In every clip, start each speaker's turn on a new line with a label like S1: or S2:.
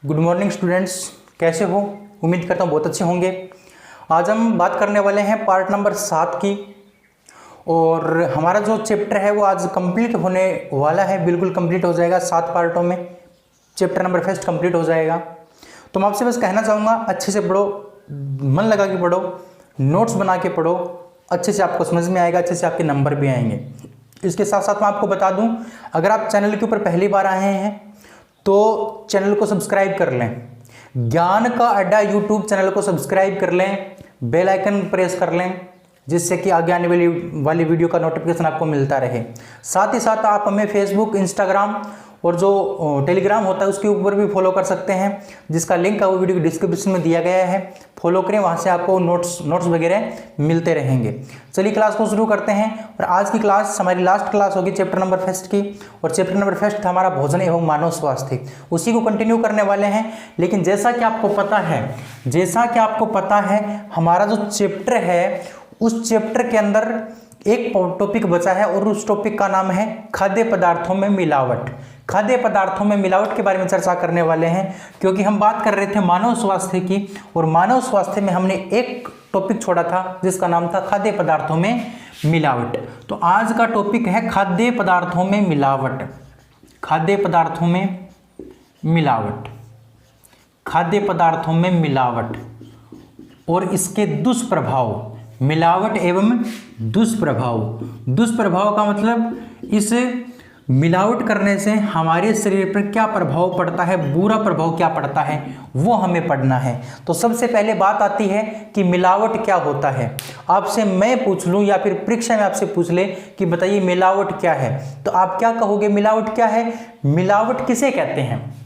S1: Good morning students, कैसे हो? उम्मीद करता हूँ बहुत अच्छे होंगे। आज हम बात करने वाले हैं पार्ट नंबर 7 की, और हमारा जो चैप्टर है वो आज कंप्लीट होने वाला है। बिल्कुल कंप्लीट हो जाएगा 7 पार्टों में। चैप्टर नंबर फर्स्ट कंप्लीट हो जाएगा। तो मैं आपसे बस कहना चाहूँगा, अच्छे से पढ़ो, मन लगा के पढ़ो, नोट्स बना के पढ़ो। अच्छे से आपको समझ में आएगा, अच्छे से आपके नंबर भी आएंगे। इसके साथ साथ मैं आपको बता दूं, अगर आप चैनल के ऊपर पहली बार आए हैं तो चैनल को सब्सक्राइब कर लें। ज्ञान का अड्डा यूट्यूब चैनल को सब्सक्राइब कर लें, बेल आइकन प्रेस कर लें, जिससे कि आगे आने वाली वीडियो का नोटिफिकेशन आपको मिलता रहे। साथ ही साथ आप हमें फेसबुक, इंस्टाग्राम और जो टेलीग्राम होता है उसके ऊपर भी फॉलो कर सकते हैं, जिसका लिंक है वो वीडियो डिस्क्रिप्शन में दिया गया है। फॉलो करें, वहाँ से आपको नोट्स वगैरह मिलते रहेंगे। चलिए क्लास को शुरू करते हैं। और आज की क्लास हमारी लास्ट क्लास होगी चैप्टर नंबर फर्स्ट की, और चैप्टर नंबर फर्स्ट था हमारा भोजन एवं मानव स्वास्थ्य। उसी को कंटिन्यू करने वाले हैं। लेकिन जैसा कि आपको पता है हमारा जो चैप्टर है उस चैप्टर के अंदर एक टॉपिक बचा है, और उस टॉपिक का नाम है खाद्य पदार्थों में मिलावट। खाद्य पदार्थों में मिलावट के बारे में चर्चा करने वाले हैं, क्योंकि हम बात कर रहे थे मानव स्वास्थ्य की, और मानव स्वास्थ्य में हमने एक टॉपिक छोड़ा था जिसका नाम था खाद्य पदार्थों में मिलावट। तो आज का टॉपिक है खाद्य पदार्थों में मिलावट। खाद्य पदार्थों में मिलावट, खाद्य पदार्थों में मिलावट और इसके दुष्प्रभाव। मिलावट एवं दुष्प्रभाव। दुष्प्रभाव का मतलब इस मिलावट करने से हमारे शरीर पर क्या प्रभाव पड़ता है, बुरा प्रभाव क्या पड़ता है, वो हमें पढ़ना है। तो सबसे पहले बात आती है कि मिलावट क्या होता है। आपसे मैं पूछ लूं या फिर परीक्षा में आपसे पूछ ले कि बताइए मिलावट क्या है, तो आप क्या कहोगे? मिलावट क्या है, मिलावट किसे कहते हैं?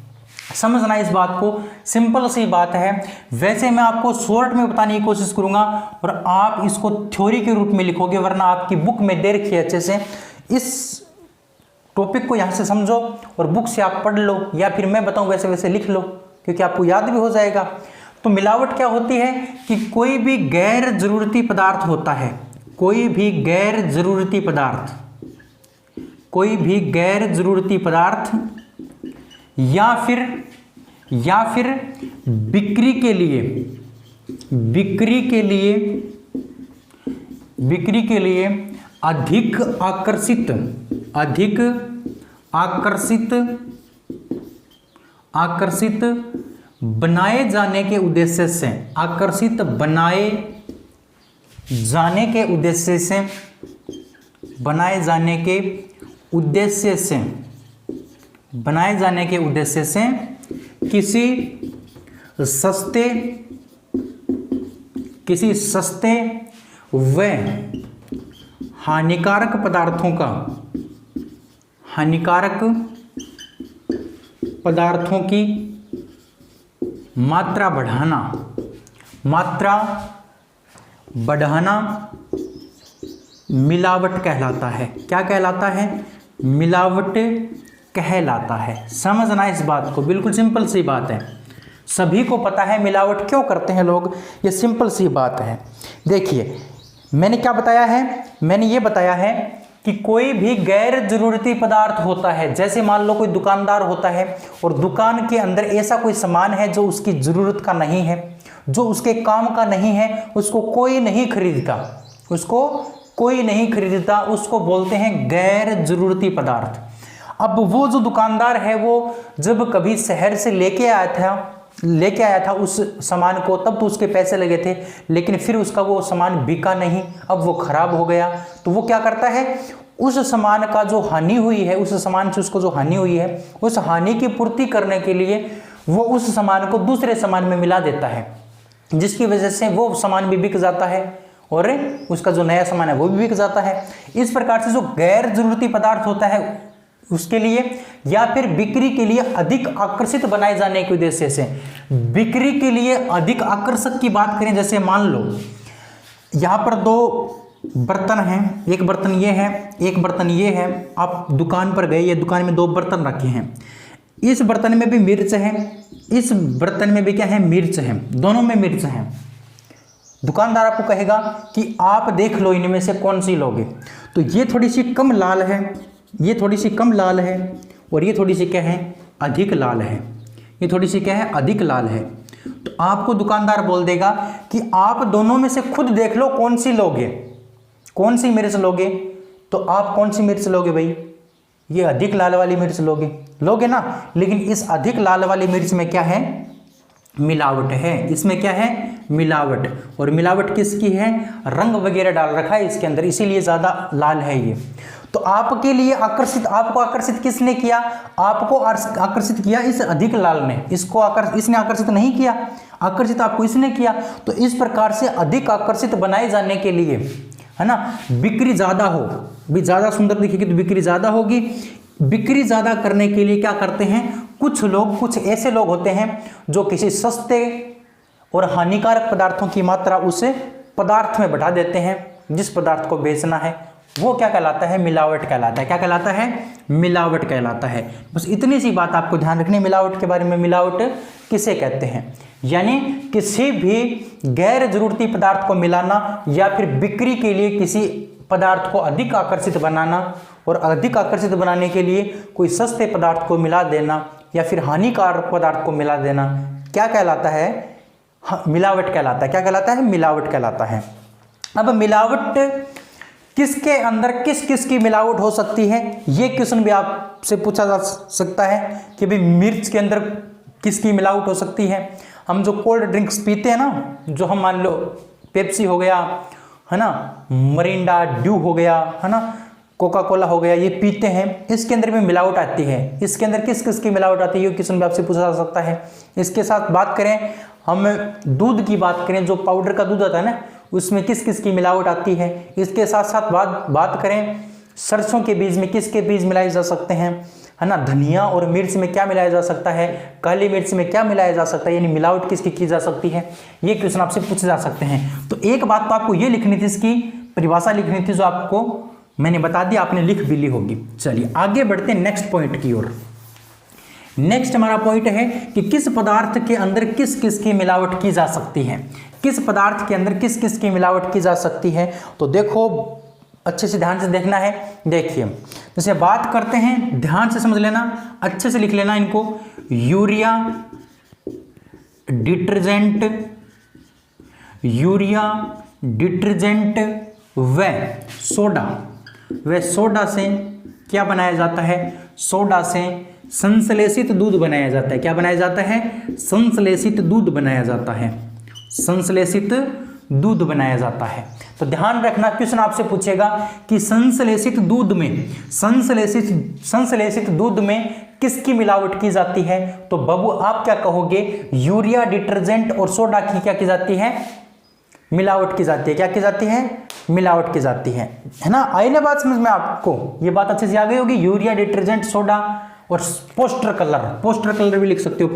S1: समझना इस बात को, सिंपल सी बात है। वैसे मैं आपको शॉर्ट में बताने की कोशिश करूंगा और आप इसको थ्योरी के रूप में लिखोगे, वरना आपकी बुक में दे रखी है अच्छे से। इस टॉपिक को यहाँ से समझो और बुक से आप पढ़ लो, या फिर मैं बताऊं वैसे वैसे लिख लो, क्योंकि आपको याद भी हो जाएगा। तो मिलावट क्या होती है कि कोई भी गैर जरूरती पदार्थ होता है, कोई भी गैर जरूरती पदार्थ, कोई भी गैर जरूरती पदार्थ या फिर बिक्री के लिए अधिक आकर्षित बनाए जाने के उद्देश्य से, बनाए जाने के उद्देश्य से किसी सस्ते व हानिकारक पदार्थों की मात्रा बढ़ाना मिलावट कहलाता है। क्या कहलाता है? मिलावट कहलाता है। समझना इस बात को, बिल्कुल सिंपल सी बात है, सभी को पता है मिलावट क्यों करते हैं लोग, ये सिंपल सी बात है। देखिए मैंने क्या बताया है, मैंने ये बताया है कि कोई भी गैर जरूरती पदार्थ होता है। जैसे मान लो कोई दुकानदार होता है और दुकान के अंदर ऐसा कोई सामान है जो उसकी जरूरत का नहीं है, जो उसके काम का नहीं है, उसको कोई नहीं खरीदता, उसको बोलते हैं गैर जरूरती पदार्थ। अब वो जो दुकानदार है वो जब कभी शहर से लेके आया था उस सामान को, तब तो उसके पैसे लगे थे, लेकिन फिर उसका वो सामान बिका नहीं, अब वो खराब हो गया। तो वो क्या करता है, उस सामान का जो हानि हुई है, उस सामान से उसको जो हानि हुई है, उस हानि की पूर्ति करने के लिए वो उस सामान को दूसरे सामान में मिला देता है, जिसकी वजह से वो सामान भी बिक जाता है और उसका जो नया सामान है वो भी बिक जाता है। इस प्रकार से जो गैर जरूरती पदार्थ होता है उसके लिए, या फिर बिक्री के लिए अधिक आकर्षित बनाए जाने के उद्देश्य से, बिक्री के लिए अधिक आकर्षक की बात करें, जैसे मान लो यहाँ पर 2 बर्तन हैं, एक बर्तन ये है, एक बर्तन ये है। आप दुकान पर गए, ये दुकान में 2 बर्तन रखे हैं, इस बर्तन में भी मिर्च है, इस बर्तन में भी क्या है, मिर्च है, दोनों में मिर्च है। दुकानदार आपको कहेगा कि आप देख लो इनमें से कौन सी लोगे, तो ये थोड़ी सी कम लाल है, ये थोड़ी सी कम लाल है, और ये थोड़ी सी क्या है, अधिक लाल है। ये थोड़ी सी क्या है, अधिक लाल है। तो आपको दुकानदार बोल देगा कि आप दोनों में से खुद देख लो कौन सी लोगे, कौन सी मिर्च लोगे। तो आप कौन सी मिर्च लोगे भाई, ये अधिक लाल वाली मिर्च लोगे ना। लेकिन इस अधिक लाल वाली मिर्च में क्या है, मिलावट है। इसमें क्या है, मिलावट। और मिलावट किसकी है, रंग वगैरह डाल रखा है इसके अंदर, इसीलिए ज्यादा लाल है ये। तो आपके लिए आकर्षित, आपको आकर्षित किसने किया, आपको आकर्षित किया इस अधिक लाल ने, इसने आकर्षित नहीं किया, आकर्षित आपको इसने किया। तो इस प्रकार से अधिक आकर्षित बनाए जाने के लिए, है ना, बिक्री ज्यादा हो, भी ज्यादा सुंदर दिखेगी तो बिक्री ज्यादा होगी। बिक्री ज्यादा करने के लिए क्या करते हैं कुछ लोग, कुछ ऐसे लोग होते हैं जो किसी सस्ते और हानिकारक पदार्थों की मात्रा उस पदार्थ में बढ़ा देते हैं। जिस पदार्थ को बेचना है वो क्या कहलाता है, मिलावट कहलाता है। क्या कहलाता है, मिलावट कहलाता है। बस इतनी सी बात आपको ध्यान रखनी है मिलावट के बारे में। मिलावट किसे कहते हैं, यानी किसी भी गैर जरूरती पदार्थ को मिलाना या फिर बिक्री के लिए किसी पदार्थ को अधिक आकर्षित बनाना, और अधिक आकर्षित बनाने के लिए कोई सस्ते पदार्थ को मिला देना या फिर हानिकारक पदार्थ को मिला देना, क्या कहलाता है, मिलावट कहलाता है। क्या कहलाता है, मिलावट कहलाता है। अब मिलावट किसके अंदर किस किस की मिलावट हो सकती है, ये क्वेश्चन भी आपसे पूछा जा सकता है कि भाई मिर्च के अंदर किसकी मिलावट हो सकती है। हम जो कोल्ड ड्रिंक्स पीते हैं ना, जो हम मान लो पेप्सी हो गया, है ना, मरिंडा ड्यू हो गया, है ना, कोका कोला हो गया, ये पीते हैं, इसके अंदर भी मिलावट आती है। इसके अंदर किस किस की मिलावट आती है, ये क्वेश्चन भी आपसे पूछा जा सकता है। इसके साथ बात करें, हम दूध की बात करें, जो पाउडर का दूध आता है ना, उसमें किस किस की मिलावट आती है। इसके साथ साथ बात करें सरसों के बीज में किसके बीज मिलाए जा सकते हैं, है ना, धनिया और मिर्च में क्या मिलाया जा सकता है, काली मिर्च में क्या मिलाया जा सकता है, यानी मिलावट किसकी की जा सकती है, ये क्वेश्चन आपसे पूछे जा सकते हैं। तो एक बात तो आपको ये लिखनी थी, इसकी परिभाषा लिखनी थी, जो आपको मैंने बता दिया, आपने लिख भी ली होगी। चलिए आगे बढ़ते हैं नेक्स्ट पॉइंट की ओर। नेक्स्ट हमारा पॉइंट है कि किस पदार्थ के अंदर किस किस की मिलावट की जा सकती है, किस पदार्थ के अंदर किस किस की मिलावट की जा सकती है। तो देखो अच्छे से ध्यान से देखना है। देखिए जैसे बात करते हैं, ध्यान से समझ लेना, अच्छे से लिख लेना इनको। यूरिया डिटर्जेंट व सोडा से क्या बनाया जाता है, सोडा से संश्लेषित दूध बनाया जाता है। क्या बनाया जाता है, संश्लेषित दूध बनाया जाता है, संश्लेषित दूध बनाया जाता है। तो ध्यान रखना, क्वेश्चन आपसे पूछेगा कि संश्लेषित दूध में किसकी मिलावट की जाती है। तो बाबू आप क्या कहोगे, यूरिया डिटर्जेंट और सोडा की क्या की जाती है, मिलावट की जाती है। क्या की जाती है, मिलावट की जाती है ना। आई ना बात समझ में आपको, ये बात अच्छे से आ गई होगी। यूरिया डिटर्जेंट सोडा और पोस्टर कलर भी लिख सकते हो,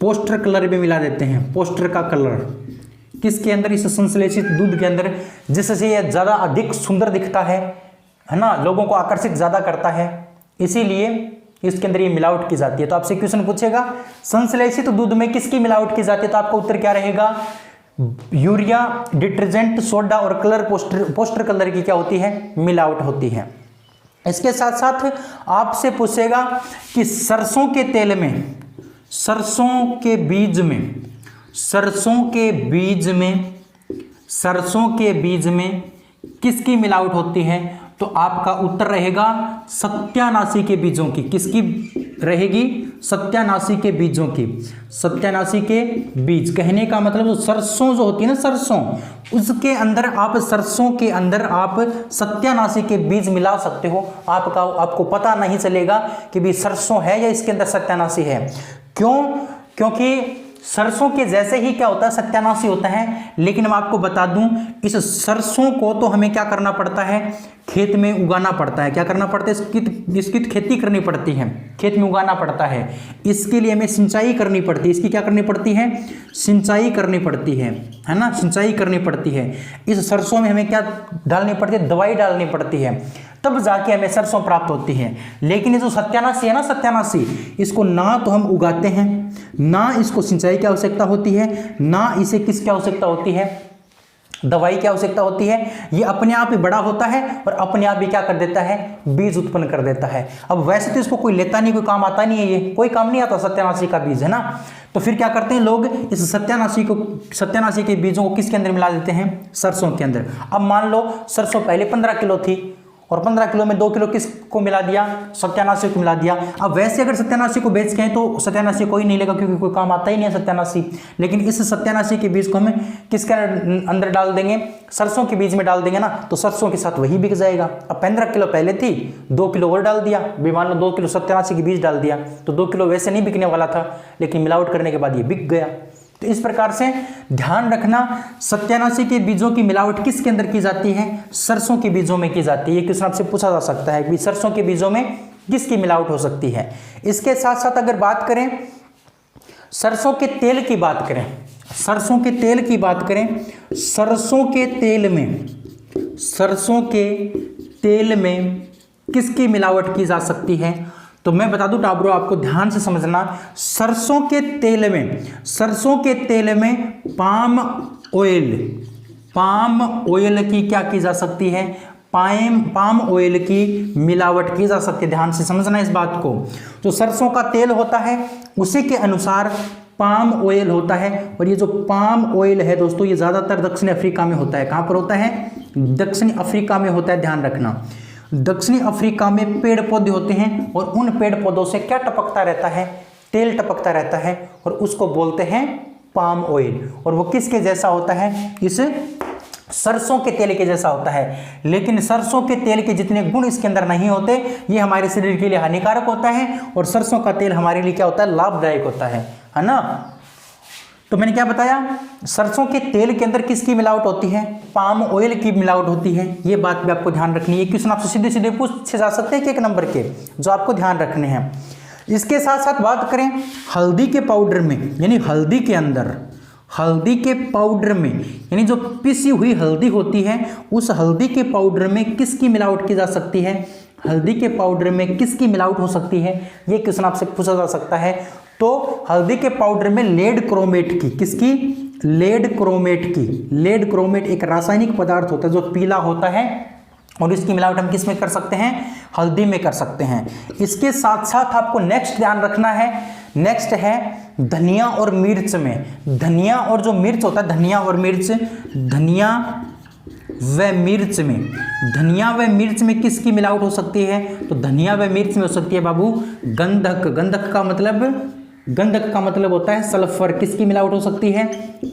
S1: पोस्टर कलर भी मिला देते हैं, पोस्टर का कलर किसके अंदर, इस संश्लेषित दूध के अंदर, जिससे यह ज्यादा अधिक सुंदर दिखता है ना, लोगों को आकर्षित ज्यादा करता है, इसीलिए इसके अंदर ये मिलावट की जाती है। तो आपसे क्वेश्चन पूछेगा संश्लेषित दूध में किसकी मिलावट की जाती है, तो आपका उत्तर क्या रहेगा, यूरिया डिटर्जेंट सोडा और कलर पोस्टर कलर की क्या होती है, मिलावट होती है। इसके साथ साथ आपसे पूछेगा कि सरसों के तेल में, सरसों के बीज में किसकी मिलावट होती है। तो आपका उत्तर रहेगा सत्यानाशी के बीजों की। किसकी रहेगी, सत्यानाशी के बीजों की। सत्यानाशी के बीज कहने का मतलब सरसों जो होती है ना, सरसों, उसके अंदर आप, सरसों के अंदर आप सत्यानाशी के बीज मिला सकते हो। आपको पता नहीं चलेगा कि भी सरसों है या इसके अंदर सत्यानाशी है। क्यों, क्योंकि सरसों के जैसे ही क्या होता है, सत्यानाशी होता है। लेकिन मैं आपको बता दूं, इस सरसों को तो हमें क्या करना पड़ता है, खेत में उगाना पड़ता है। क्या करना पड़ता है, इसकी खेती करनी पड़ती है, खेत में उगाना पड़ता है। इसके लिए हमें सिंचाई करनी पड़ती है। इसकी क्या करनी पड़ती है, सिंचाई करनी पड़ती है ना, सिंचाई करनी पड़ती है। इस सरसों में हमें क्या डालनी पड़ती है, दवाई डालनी पड़ती है, तब जाके हमें सरसों प्राप्त होती है। लेकिन ये जो सत्यानाशी है ना, सत्यानाशी, इसको ना तो हम उगाते हैं, ना इसको सिंचाई की आवश्यकता होती है, ना इसे किसकी आवश्यकता होती है, दवाई की आवश्यकता होती है, ये अपने आप ही बड़ा होता है और अपने आप ही क्या कर देता है, बीज उत्पन्न कर देता है। अब वैसे तो इसको कोई लेता नहीं, कोई काम आता नहीं है, ये कोई काम नहीं आता सत्यानाशी का बीज, है ना। तो फिर क्या करते हैं लोग, इस सत्यानाशी के बीजों को किसके अंदर मिला देते हैं, सरसों के अंदर। अब मान लो सरसों पहले 15 किलो थी और 15 किलो में 2 किलो किसको मिला दिया, सत्यानाशी को मिला दिया। अब वैसे अगर सत्यानाशी को बेच के हैं तो सत्यानाशी कोई नहीं लेगा, क्योंकि कोई काम आता ही नहीं है सत्यानाशी। लेकिन इस सत्यानाशी के बीज को हमें किसके अंदर डाल देंगे, सरसों के बीज में डाल देंगे ना, तो सरसों के साथ वही बिक जाएगा। अब 15 किलो पहले थी, 2 किलो और डाल दिया, मान लो 2 किलो सत्यानाशी के बीज डाल दिया, तो 2 किलो वैसे नहीं बिकने वाला था, लेकिन मिलावट करने के बाद ये बिक गया। तो इस प्रकार से ध्यान रखना, सत्यानाशी के बीजों की मिलावट किसके अंदर की जाती है, सरसों के बीजों में की जाती है। ये क्वेश्चन आपसे पूछा जा सकता है कि सरसों के बीजों में किसकी मिलावट हो सकती है। इसके साथ साथ अगर बात करें सरसों के तेल की बात करें, सरसों के तेल की बात करें, सरसों के तेल में किसकी मिलावट की जा सकती है, तो मैं बता दूं टाब्रो, आपको ध्यान से समझना। सरसों के तेल में पाम ऑयल की क्या की जा सकती है, पाम ऑयल की मिलावट की जा सकती है। ध्यान से समझना इस बात को। जो सरसों का तेल होता है उसी के अनुसार पाम ऑयल होता है, और ये जो पाम ऑयल है दोस्तों, ये ज़्यादातर दक्षिण अफ्रीका में होता है। कहाँ पर होता है, दक्षिण अफ्रीका में होता है। ध्यान रखना, दक्षिणी अफ्रीका में पेड़ पौधे होते हैं और उन पेड़ पौधों से क्या टपकता रहता है, तेल टपकता रहता है, और उसको बोलते हैं पाम ऑयल। और वो किसके जैसा होता है, इस सरसों के तेल के जैसा होता है। लेकिन सरसों के तेल के जितने गुण इसके अंदर नहीं होते, ये हमारे शरीर के लिए हानिकारक होता है, और सरसों का तेल हमारे लिए क्या होता है, लाभदायक होता है ना। तो मैंने क्या बताया, सरसों के तेल के अंदर किसकी मिलावट होती है, पाम ऑयल की मिलावट होती है। ये बात भी आपको ध्यान रखनी है। क्वेश्चन आपसे सीधे सीधे पूछे जा सकते हैं कि 1 नंबर के, जो आपको ध्यान रखने हैं। इसके साथ साथ बात करें हल्दी के पाउडर में, यानी हल्दी के पाउडर में, यानी जो पिसी हुई हल्दी होती है, उस हल्दी के पाउडर में किसकी मिलावट की जा सकती है, हल्दी के पाउडर में किसकी मिलावट हो सकती है, ये क्वेश्चन आपसे पूछा जा सकता है। तो हल्दी के पाउडर में लेड क्रोमेट की, किसकी, लेड क्रोमेट एक रासायनिक पदार्थ होता है जो पीला होता है, और इसकी मिलावट हम किस में कर सकते हैं, हल्दी में कर सकते हैं। इसके साथ साथ आपको नेक्स्ट ध्यान रखना है, नेक्स्ट है धनिया और मिर्च में। धनिया और जो मिर्च होता है, धनिया व मिर्च में किसकी मिलावट हो सकती है, तो धनिया व मिर्च में हो सकती है बाबू गंधक का मतलब होता है सल्फर। किसकी मिलावट हो सकती है,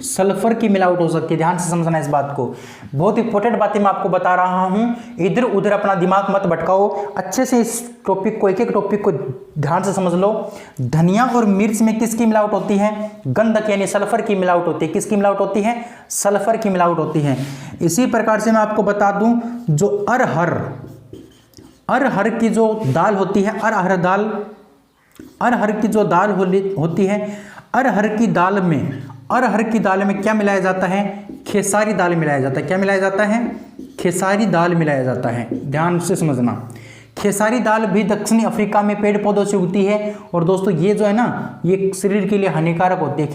S1: सल्फर की मिलावट हो सकती है। ध्यान से समझना इस बात को, बहुत इंपॉर्टेंट बातें मैं आपको बता रहा हूं, इधर उधर अपना दिमाग मत भटकाओ, अच्छे से इस टॉपिक को, एक एक टॉपिक को ध्यान से समझ लो। धनिया और मिर्च में किसकी मिलावट होती है, गंधक यानी सल्फर की मिलावट होती है। किसकी मिलावट होती है, सल्फर की मिलावट होती है। इसी प्रकार से मैं आपको बता दूं, जो अरहर की जो दाल होती है, अरहर की जो दाल होती है, अरहर की दाल में क्या मिलाया जाता है, खेसारी दाल मिलाया जाता है। क्या मिलाया जाता है, खेसारी दाल मिलाया जाता है। ध्यान से समझना, खेसारी दाल भी दक्षिणी अफ्रीका में पेड़ पौधों से उगती है। और दोस्तों ये जो है ना, ये शरीर के लिए हानिकारक होती है।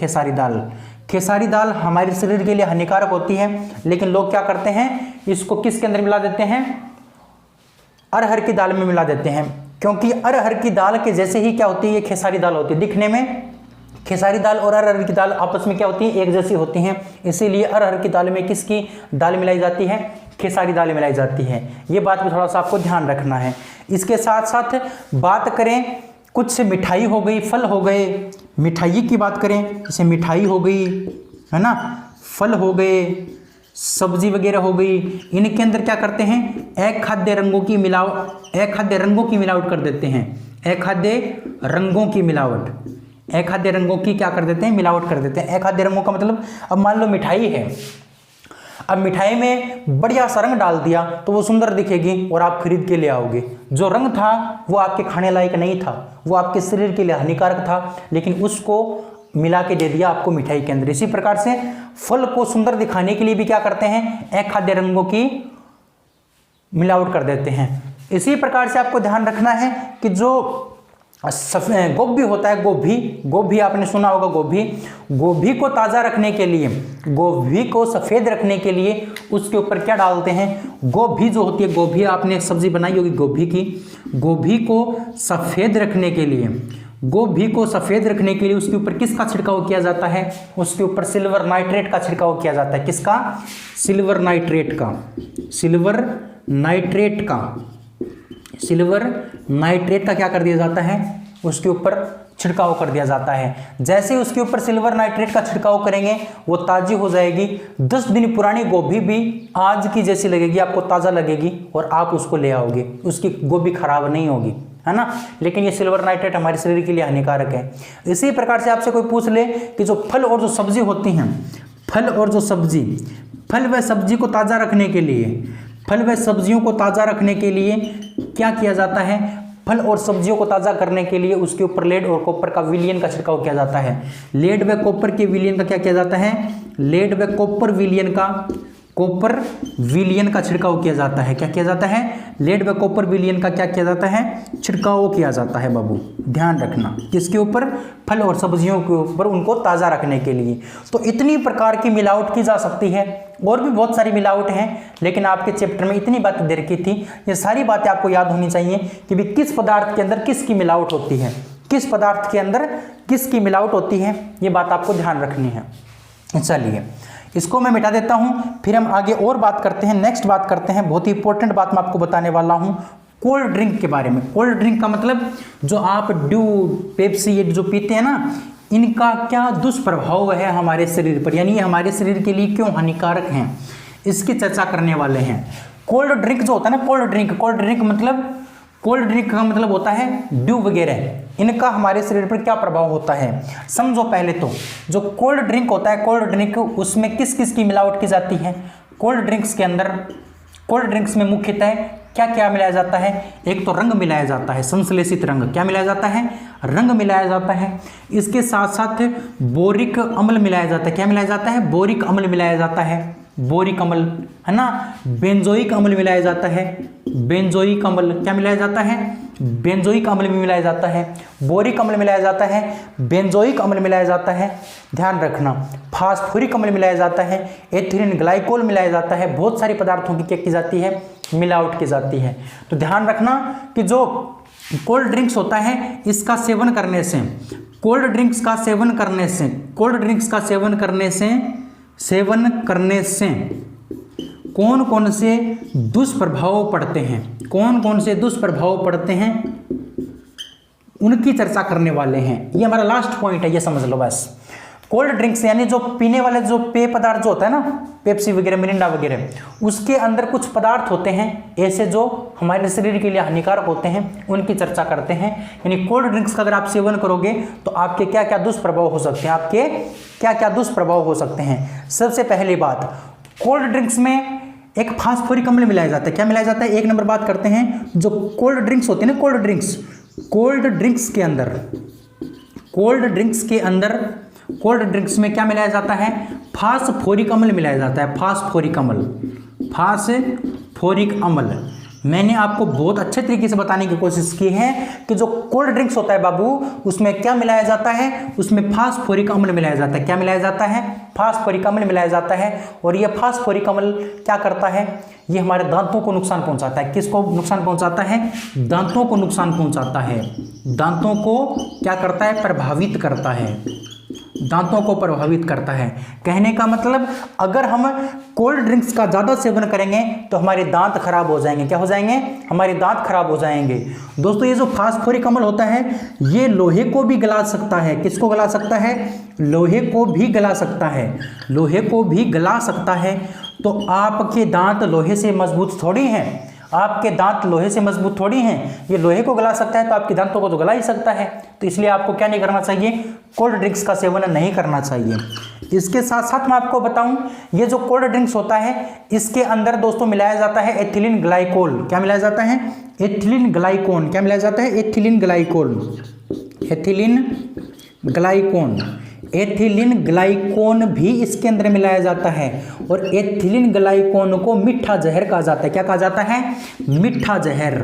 S1: खेसारी दाल हमारे शरीर के लिए हानिकारक होती है, लेकिन लोग क्या करते हैं, इसको किसके अंदर मिला देते हैं, अरहर की दाल में मिला देते हैं। क्योंकि अरहर की दाल के जैसे ही क्या होती है, ये खेसारी दाल होती है। दिखने में खेसारी दाल और अरहर की दाल आपस में क्या होती है, एक जैसी होती हैं। इसीलिए अरहर की दाल में किसकी दाल मिलाई जाती है, खेसारी दाल मिलाई जाती है। ये बात भी थोड़ा सा आपको ध्यान रखना है। इसके साथ साथ बात करें, कुछ मिठाई हो गई, फल हो गए। मिठाई की बात करें, जैसे मिठाई हो गई, है ना, फल हो गए, सब्जी वगैरह हो गई, इनके अंदर क्या करते हैं, अखाद्य रंगों की मिलावट कर देते हैं। अखाद्य रंगों की क्या कर देते हैं, मिलावट कर देते हैं। अखाद्य रंगों का मतलब, अब मान लो मिठाई है, अब मिठाई में बढ़िया सा रंग डाल दिया तो वो सुंदर दिखेगी और आप खरीद के ले आओगे। जो रंग था वो आपके खाने लायक नहीं था, वो आपके शरीर के लिए हानिकारक था, लेकिन उसको मिला के दे दिया आपको मिठाई के अंदर। इसी प्रकार से फल को सुंदर दिखाने के लिए भी क्या करते हैं, अखाद्य रंगों की मिलावट कर देते हैं। इसी प्रकार से आपको ध्यान रखना है कि जो गोभी होता है, गोभी, गोभी आपने सुना होगा, गोभी, गोभी को ताज़ा रखने के लिए, गोभी को सफ़ेद रखने के लिए उसके ऊपर क्या डालते हैं, गोभी जो होती है, गोभी आपने सब्जी बनाई होगी गोभी की, गोभी को सफ़ेद रखने के लिए, गोभी को सफ़ेद रखने के लिए उसके ऊपर किसका छिड़काव किया जाता है, उसके ऊपर सिल्वर नाइट्रेट का छिड़काव किया जाता है। किसका? सिल्वर नाइट्रेट का, सिल्वर नाइट्रेट का, सिल्वर नाइट्रेट का क्या कर दिया जाता है, उसके ऊपर छिड़काव कर दिया जाता है। जैसे ही उसके ऊपर सिल्वर नाइट्रेट का छिड़काव करेंगे वो ताज़ी हो जाएगी। 10 दिन पुरानी गोभी भी आज की जैसी लगेगी, आपको ताज़ा लगेगी और आप उसको ले आओगे, उसकी गोभी खराब नहीं होगी, है ना। लेकिन ये सिल्वर नाइट्रेट हमारे शरीर के लिए हानिकारक है। इसी प्रकार से आपसे कोई पूछ ले कि जो फल और जो सब्जी होती हैं, फल और जो सब्जी, फल व सब्जी को ताज़ा रखने के लिए, फल व सब्जियों को ताज़ा रखने के लिए क्या किया जाता है, फल और सब्जियों को ताज़ा करने के लिए उसके ऊपर लेड और कॉपर का विलयन का छिड़काव किया जाता है। लेड व कॉपर के विलयन का क्या किया जाता है, लेड व कॉपर विलयन का, कॉपर विलयन का छिड़काव किया जाता है। क्या किया जाता है, लेड व कॉपर विलयन का क्या किया जाता है, छिड़काव किया जाता है बाबू, ध्यान रखना। किसके ऊपर? फल और सब्जियों के ऊपर, उनको ताज़ा रखने के लिए। तो इतनी प्रकार की मिलावट की जा सकती है, और भी बहुत सारी मिलावट हैं, लेकिन आपके चैप्टर में इतनी बातें दे रखी थी, ये सारी बातें आपको याद होनी चाहिए कि भी किस पदार्थ के अंदर किसकी मिलावट होती है, किस पदार्थ के अंदर किसकी मिलावट होती है, ये बात आपको ध्यान रखनी है। चलिए इसको मैं मिटा देता हूं, फिर हम आगे और बात करते हैं। नेक्स्ट बात करते हैं, बहुत ही इंपॉर्टेंट बात मैं आपको बताने वाला हूं, कोल्ड ड्रिंक के बारे में। कोल्ड ड्रिंक का मतलब जो आप ड्यू, पेप्सी, ये जो पीते हैं ना, इनका क्या दुष्प्रभाव है हमारे शरीर पर, यानी हमारे शरीर के लिए क्यों हानिकारक हैं, इसकी चर्चा करने वाले हैं। कोल्ड ड्रिंक जो होता है ना, कोल्ड ड्रिंक, कोल्ड ड्रिंक मतलब, कोल्ड ड्रिंक का मतलब होता है ड्यू वगैरह, इनका हमारे शरीर पर क्या प्रभाव होता है समझो। पहले तो जो कोल्ड ड्रिंक होता है, कोल्ड ड्रिंक, उसमें किस किस की मिलावट की जाती है। कोल्ड ड्रिंक्स के अंदर, कोल्ड ड्रिंक्स में मुख्यतः क्या क्या मिलाया जाता है, एक तो रंग मिलाया जाता है, संश्लेषित रंग, क्या मिलाया जाता है, रंग मिलाया जाता है। इसके साथ साथ बोरिक अम्ल मिलाया जाता है, क्या मिलाया जाता है, बोरिक अम्ल मिलाया जाता है, बोरिक अम्ल, है ना। बेंजोइक अम्ल मिलाया जाता है, बेंजोइक अम्ल, क्या मिलाया जाता है, बेंजोइक अम्ल भी मिलाया जाता है, बोरिक अम्ल मिलाया जाता है, बेंजोइक अम्ल मिलाया जाता है, ध्यान रखना। फास्फोरिक अम्ल मिलाया जाता है, एथिलीन ग्लाइकोल मिलाया जाता है। बहुत सारे पदार्थों की क्या की जाती है, मिलावट की जाती है। तो ध्यान रखना कि जो कोल्ड ड्रिंक्स होता है, इसका सेवन करने से, कोल्ड ड्रिंक्स का सेवन करने से, कोल्ड ड्रिंक्स का सेवन करने से, सेवन करने से कौन कौन से दुष्प्रभाव पड़ते हैं, कौन कौन से दुष्प्रभाव पड़ते हैं, उनकी चर्चा करने वाले हैं। ये हमारा लास्ट पॉइंट है, ये समझ लो बस। कोल्ड ड्रिंक्स यानी जो पीने वाले जो पेय पदार्थ जो होता है ना, पेप्सी वगैरह, मिरिंडा वगैरह, उसके अंदर कुछ पदार्थ होते हैं ऐसे जो हमारे शरीर के लिए हानिकारक होते हैं, उनकी चर्चा करते हैं। यानी कोल्ड ड्रिंक्स का अगर आप सेवन करोगे तो आपके क्या क्या दुष्प्रभाव हो सकते हैं, आपके क्या क्या दुष्प्रभाव हो सकते हैं। सबसे पहली बात, कोल्ड ड्रिंक्स में एक फास्फोरिक अम्ल मिलाया जाता है। क्या मिलाया जाता है, एक नंबर बात करते हैं, जो कोल्ड ड्रिंक्स होती है ना, कोल्ड ड्रिंक्स, कोल्ड ड्रिंक्स के अंदर, कोल्ड ड्रिंक्स के अंदर, कोल्ड ड्रिंक्स में क्या मिलाया जाता है, फास्फोरिक अम्ल मिलाया जाता है, फास्फोरिक अम्ल, फास्फोरिक अम्ल। मैंने आपको बहुत अच्छे तरीके से बताने की कोशिश की है कि जो कोल्ड ड्रिंक्स होता है बाबू, उसमें क्या मिलाया जाता है, उसमें फास्फोरिक अम्ल मिलाया जाता है। क्या मिलाया जाता है, फास्फोरिक अम्ल मिलाया जाता है। और यह फास्फोरिक अम्ल क्या करता है, ये हमारे दांतों को नुकसान पहुंचाता है। किसको नुकसान पहुंचाता है, दांतों को नुकसान पहुंचाता है। दांतों को क्या करता है, प्रभावित करता है, दांतों को प्रभावित करता है। कहने का मतलब, अगर हम कोल्ड ड्रिंक्स का ज़्यादा सेवन करेंगे तो हमारे दांत खराब हो जाएंगे। क्या हो जाएंगे, हमारे दांत खराब हो जाएंगे। दोस्तों, ये जो फास्फोरिक अम्ल होता है, ये लोहे को भी गला सकता है। किसको गला सकता है, लोहे को भी गला सकता है, लोहे को भी गला सकता है। तो आपके दांत लोहे से मजबूत थोड़ी हैं, आपके दांत लोहे से मजबूत थोड़ी हैं। ये लोहे को गला सकता है तो आपके दांतों को तो गला ही सकता है। तो इसलिए आपको क्या नहीं करना चाहिए, कोल्ड ड्रिंक्स का सेवन नहीं करना चाहिए। इसके साथ साथ मैं आपको बताऊं, ये जो कोल्ड ड्रिंक्स होता है, इसके अंदर दोस्तों मिलाया जाता है एथिलीन ग्लाइकोल। क्या मिलाया जाता है, एथिलीन ग्लाइकोन। क्या मिलाया जाता है, एथिलीन ग्लाइकोल, एथिलीन ग्लाइकोन। एथिलीन ग्लाइकोन भी इसके अंदर मिलाया जाता है। और एथिलीन ग्लाइकोन को मीठा जहर कहा जाता है। क्या कहा जाता है, मीठा जहर,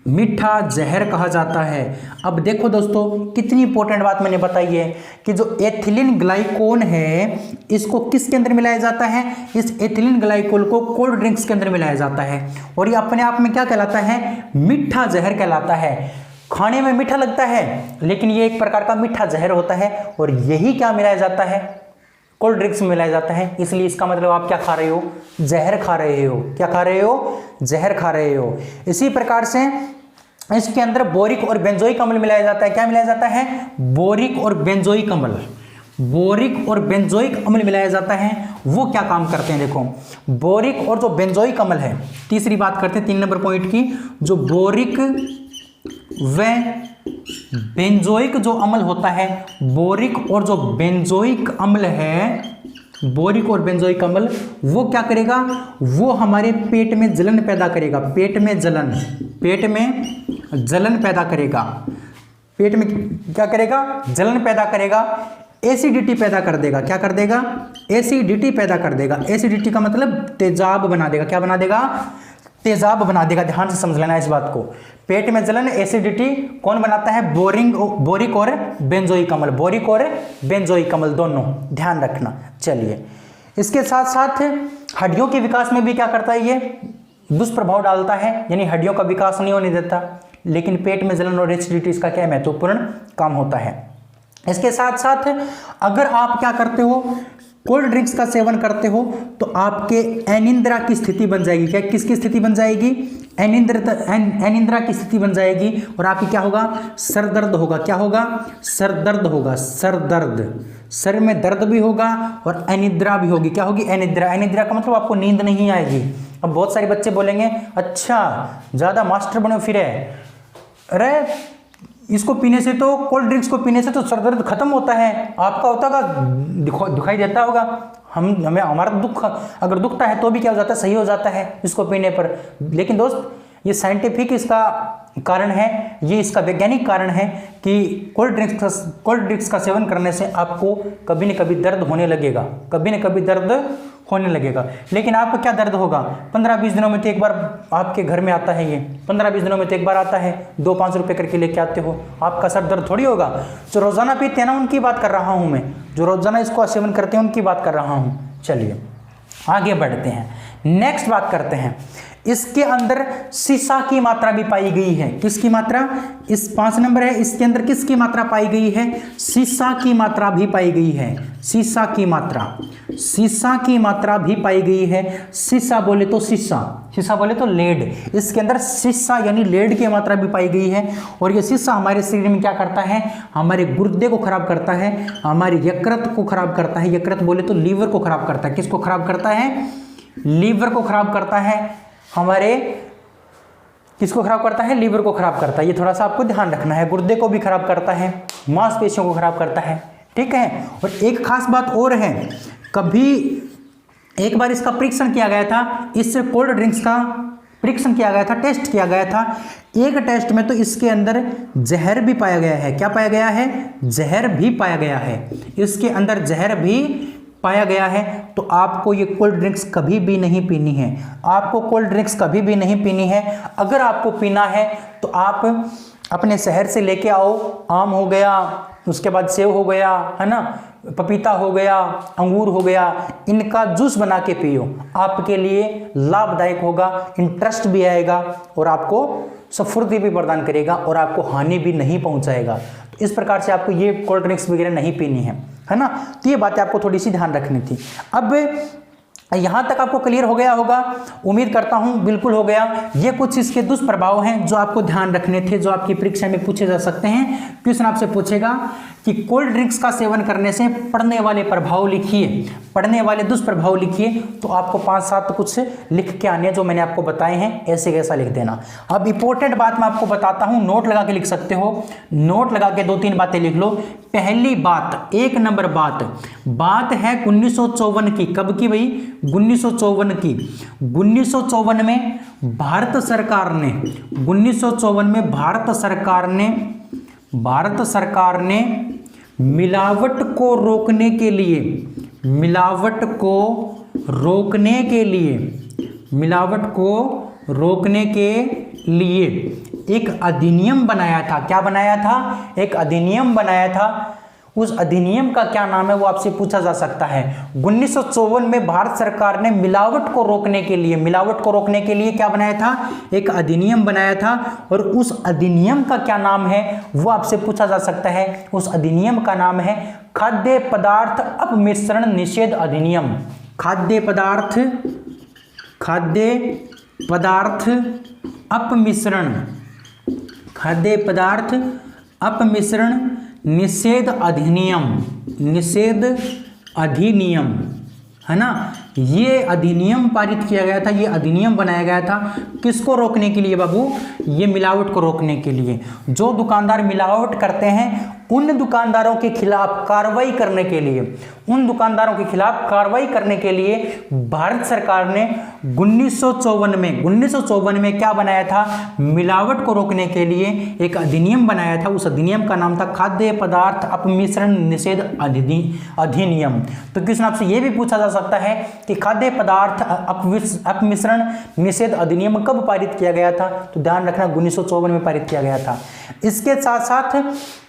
S1: मीठा जहर कहा जाता है। अब देखो दोस्तों, कितनी इंपॉर्टेंट बात मैंने बताई है कि जो एथिलीन ग्लाइकोल है, इसको किसके अंदर मिलाया जाता है? इस एथिलीन ग्लाइकोल को कोल्ड ड्रिंक्स के अंदर मिलाया जाता है और ये अपने आप में क्या कहलाता है? मीठा जहर कहलाता है। खाने में मीठा लगता है, लेकिन ये एक प्रकार का मीठा जहर होता है और यही क्या मिलाया जाता है? कोल्ड ड्रिंक्स में मिलाया जाता है। इसलिए इसका मतलब आप क्या खा रहे हो? जहर खा रहे हो। क्या खा रहे हो? जहर खा रहे हो। इसी प्रकार से इसके अंदर बोरिक और बेंजोइक अम्ल मिलाया जाता है। क्या मिलाया जाता है? बोरिक और बेंजोइक अम्ल। बोरिक और बेंजोइक अम्ल मिलाया जाता है। वो क्या काम करते हैं? देखो, बोरिक और जो बेंजोइक अम्ल है, तीसरी बात करते हैं 3 नंबर पॉइंट की। जो बोरिक व बेंजोइक जो अम्ल होता है, बोरिक और जो बेंजोइक अम्ल है, बोरिक और बेंजोइक अम्ल, वो क्या करेगा? वो हमारे पेट में जलन पैदा करेगा। पेट में जलन पैदा करेगा। पेट में क्या करेगा? जलन पैदा करेगा। एसिडिटी पैदा कर देगा। क्या कर देगा? एसिडिटी पैदा कर देगा। एसिडिटी का मतलब तेजाब बना देगा। क्या बना देगा? तेजाब बना देगा। ध्यान से समझ लेना इस बात को। पेट में जलन, एसिडिटी कौन बनाता है? बोरिक और बेंजोइक अम्ल। बोरिक और बेंजोइक अम्ल दोनों, ध्यान रखना। चलिए, इसके साथ साथ हड्डियों के विकास में भी क्या करता है? ये दुष्प्रभाव डालता है, यानी हड्डियों का विकास नहीं होने देता। लेकिन पेट में जलन और एसिडिटी इसका क्या महत्वपूर्ण काम होता है। इसके साथ साथ अगर आप क्या करते हो? कोल्ड ड्रिंक्स का सेवन करते हो तो आपके अनिद्रा की स्थिति बन जाएगी। क्या? किसकी स्थिति बन जाएगी? अनिद्रा की स्थिति बन जाएगी और आपकी क्या होगा? सर दर्द होगा। क्या होगा? सर दर्द होगा। सर दर्द, सर में दर्द भी होगा और अनिद्रा भी होगी। क्या होगी? अनिद्रा। अनिद्रा का मतलब आपको नींद नहीं आएगी। अब बहुत सारे बच्चे बोलेंगे, अच्छा ज़्यादा मास्टर बने फिरे, अरे इसको पीने से तो, कोल्ड ड्रिंक्स को पीने से तो सर दर्द खत्म होता है। आपका होता का दिखाई देता होगा। हमें हमारा दुख अगर दुखता है तो भी क्या हो जाता है? सही हो जाता है इसको पीने पर। लेकिन दोस्त, ये साइंटिफिक इसका कारण है, ये इसका वैज्ञानिक कारण है कि कोल्ड ड्रिंक्स का सेवन करने से आपको कभी न कभी दर्द होने लगेगा। कभी न कभी दर्द होने लगेगा। लेकिन आपको क्या दर्द होगा? 15-20 दिनों में तो एक बार आपके घर में आता है। ये 15-20 दिनों में तो एक बार आता है। 2-5 रुपए करके लेके आते हो। आपका सर दर्द थोड़ी होगा। जो रोजाना पीते हैं ना, उनकी बात कर रहा हूं मैं। जो रोजाना इसको सेवन करते हैं उनकी बात कर रहा हूं। चलिए आगे बढ़ते हैं, नेक्स्ट बात करते हैं। इसके अंदर सीसा की मात्रा भी पाई गई है। किसकी मात्रा? इस 5 नंबर है, इसके अंदर किसकी मात्रा पाई गई है? सीसा की मात्रा भी पाई गई है। सीसा की मात्रा, सीसा की मात्रा भी पाई गई है। सीसा बोले तो शीशा, शीशा बोले तो लेड। इसके अंदर सीसा यानी लेड की मात्रा भी पाई गई है। और ये सीसा हमारे शरीर में क्या करता है? हमारे गुर्दे को खराब करता है, हमारे यकृत को खराब करता है। यकृत बोले तो लीवर को खराब करता है। किसको खराब करता है? लीवर को खराब करता है। हमारे किसको खराब करता है? लीवर को खराब करता है। ये थोड़ा सा आपको ध्यान रखना है। गुर्दे को भी खराब करता है, मांसपेशियों को खराब करता है। ठीक है। और एक खास बात और है, कभी एक बार इसका परीक्षण किया गया था। इस कोल्ड ड्रिंक्स का परीक्षण किया गया था, टेस्ट किया गया था। एक टेस्ट में तो इसके अंदर जहर भी पाया गया है। क्या पाया गया है? जहर भी पाया गया है। इसके अंदर जहर भी पाया गया है। तो आपको ये कोल्ड ड्रिंक्स कभी भी नहीं पीनी है। आपको कोल्ड ड्रिंक्स कभी भी नहीं पीनी है। अगर आपको पीना है तो आप अपने शहर से लेके आओ। आम हो गया, उसके बाद सेब हो गया, है ना, पपीता हो गया, अंगूर हो गया, इनका जूस बना के पियो। आपके लिए लाभदायक होगा, इंटरेस्ट भी आएगा और आपको स्फूर्ति भी प्रदान करेगा और आपको हानि भी नहीं पहुंचाएगा। तो इस प्रकार से आपको ये कोल्ड ड्रिंक्स वगैरह नहीं पीनी है ना। तो ये बातें आपको थोड़ी सी ध्यान रखनी थी। अब यहां तक आपको क्लियर हो गया होगा, उम्मीद करता हूं बिल्कुल हो गया। ये कुछ इसके दुष्प्रभाव हैं जो आपको ध्यान रखने थे, जो आपकी परीक्षा में पूछे जा सकते हैं। क्वेश्चन आपसे पूछेगा कि कोल्ड ड्रिंक्स का सेवन करने से पड़ने वाले प्रभाव लिखिए, पड़ने वाले दुष्प्रभाव लिखिए। तो आपको 5-7 कुछ लिख के आने जो मैंने आपको बताए हैं, ऐसे कैसा लिख देना। अब इंपॉर्टेंट बात मैं आपको बताता हूं, नोट लगा के लिख सकते हो। नोट लगा के 2-3 बातें लिख लो। पहली बात, 1 नंबर बात है 1954 की। कब की भाई? 1954 की। 1954 में भारत सरकार ने 1954 में भारत सरकार ने मिलावट को रोकने के लिए लिए एक अधिनियम बनाया था। क्या बनाया था? एक अधिनियम बनाया था। उस अधिनियम का क्या नाम है वो आपसे पूछा जा सकता है। 1954 में भारत सरकार ने मिलावट को रोकने के लिए क्या बनाया था? एक अधिनियम बनाया था, और उस अधिनियम का क्या नाम है वो आपसे पूछा जा सकता है। उस अधिनियम का नाम है खाद्य पदार्थ अपमिश्रण निषेध अधिनियम। खाद्य पदार्थ अपमिश्रण निषेध अधिनियम है ना। ये अधिनियम पारित किया गया था, ये अधिनियम बनाया गया था किसको रोकने के लिए बाबू? ये मिलावट को रोकने के लिए। जो दुकानदार मिलावट करते हैं उन दुकानदारों के खिलाफ कार्रवाई करने के लिए भारत सरकार ने 1954 में क्या बनाया था? मिलावट को रोकने के लिए एक अधिनियम बनाया था। उस अधिनियम का नाम था खाद्य पदार्थ अपमिश्रण निषेध अधिनियम। तो क्वेश्चन आपसे यह भी पूछा जा सकता है कि खाद्य पदार्थ अपमिश्रण निषेध अधिनियम कब पारित किया गया था? तो ध्यान रखना 1954 में पारित किया गया था। इसके साथ साथ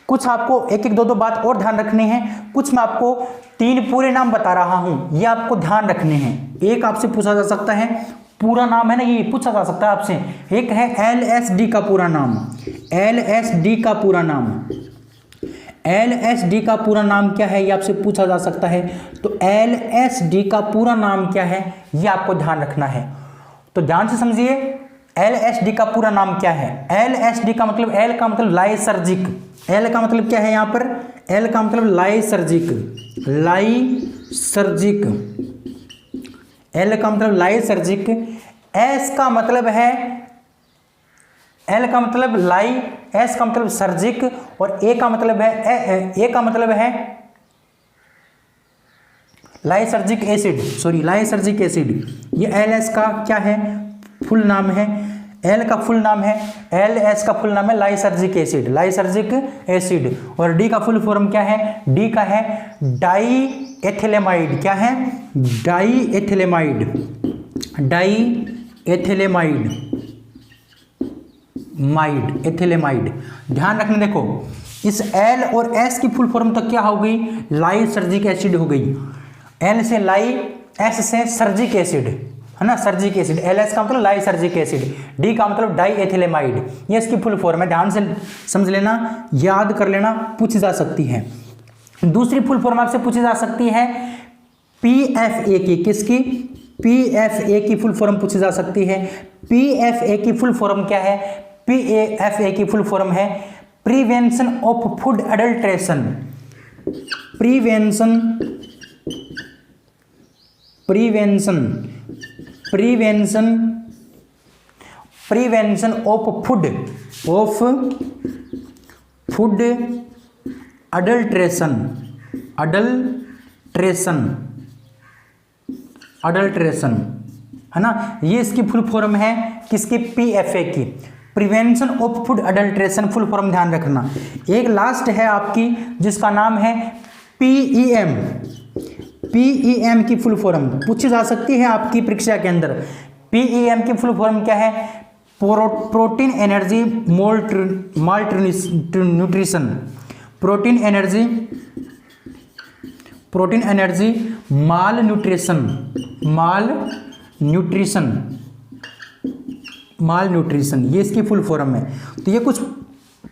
S1: कुछ आपको एक एक दो बात और ध्यान रखनी है। कुछ मैं आपको 3 पूरे नाम बता रहा हूं, ये आपको ध्यान रखने हैं। एक आपसे पूछा जा सकता है, पूरा नाम है ना, ये पूछा जा सकता है आपसे। एक है LSD का पूरा नाम। LSD का पूरा नाम क्या है ये आपसे पूछा जा सकता है। तो LSD का पूरा नाम क्या है ये आपको ध्यान रखना है। तो ध्यान से समझिए, LSD का पूरा नाम क्या है। LSD का मतलब, L का मतलब लाइसर्जिक। L का मतलब क्या है यहाँ पर? L का मतलब लाइसर्जिक। L का मतलब लाइसर्जिक। S का मतलब है, L का मतलब लाई, S का मतलब सर्जिक, और A का मतलब है लाइसर्जिक एसिड। ये LS का क्या है? फुल नाम है। L का फुल नाम है, LS का फुल नाम है लाइसर्जिक एसिड। और D का फुल फॉर्म क्या है? D का है डाई एथिलेमाइड। क्या है? डाई एथिलेमाइड। ध्यान रखना, देखो इस L और S की फुल फॉर्म तक क्या हो गई? लाइसर्जिक एसिड हो गई। L से लाई, S से सर्जिक एसिड, है ना, सर्जिक एसिड। LS का मतलब लाइसर्जिक एसिड, D का मतलब डाई एथिलेमाइड। ये इसकी फुल फॉर्म है। ध्यान से समझ लेना, याद कर लेना, पूछी जा सकती है। दूसरी फुल फॉर्म आपसे पूछी जा सकती है PFA की। किसकी? PFA की फुल फॉर्म पूछी जा सकती है। PFA की फुल फॉर्म क्या है? PFA की फुल फॉर्म है prevention of food adulteration. Prevention of food adulteration है ना। ये इसकी फुल फॉर्म है किसकी? PFA की, prevention of food adulteration. Full form ध्यान रखना। एक लास्ट है आपकी जिसका नाम है PEM। PEM की फुल फॉर्म पूछी जा सकती है आपकी परीक्षा के अंदर। PEM की फुल फॉर्म क्या है? Protein energy nutrition. Protein energy malnutrition, ये इसकी फुल फॉर्म है। तो ये कुछ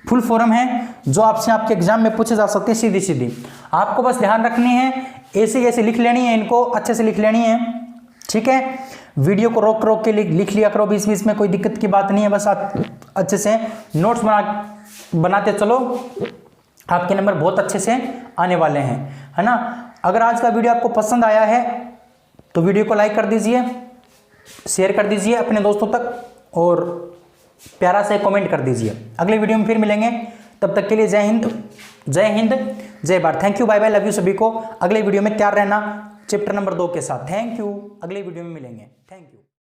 S1: फुल फॉर्म है जो आपसे आपके एग्जाम में पूछे जा सकते हैं सीधी। आपको बस ध्यान रखनी है, ऐसे लिख लेनी है, इनको अच्छे से लिख लेनी है, ठीक है। वीडियो को रोक के लिख लिया करो, बीच में कोई दिक्कत की बात नहीं है। बस आप अच्छे से नोट्स बनाते चलो, आपके नंबर बहुत अच्छे से आने वाले हैं, है ना। अगर आज का वीडियो आपको पसंद आया है तो वीडियो को लाइक कर दीजिए, शेयर कर दीजिए अपने दोस्तों तक, और प्यारा से कमेंट कर दीजिए। अगले वीडियो में फिर मिलेंगे, तब तक के लिए जय हिंद जय Bharat. Thank you, bye bye, love you सभी को। अगले वीडियो में तैयार रहना चैप्टर नंबर 2 के साथ। थैंक यू, अगले वीडियो में मिलेंगे। Thank you.